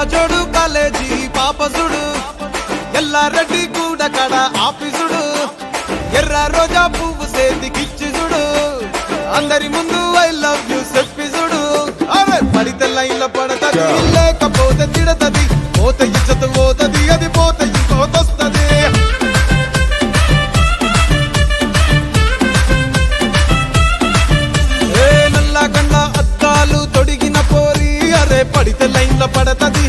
జోడు కాలేజీ పాపసుడు ఎల్లారెడ్డి కూడా కడ ఆఫీసుడు ఎర్ర రోజా పువ్వు సేతికిచ్చి చూడు అందరి ముందు ఐ లవ్ యూ చెప్పి చూడు అరే పడితే లైన్ల పడతది లేకపోతే తిడతది పోత ఇచ్చత పోతది అది పోత ఇంకోతొస్తది ఏ నల్ల కళ్ళ అద్దాలు తొడిగిన పోరి అరే పడితే లైన్ల పడతది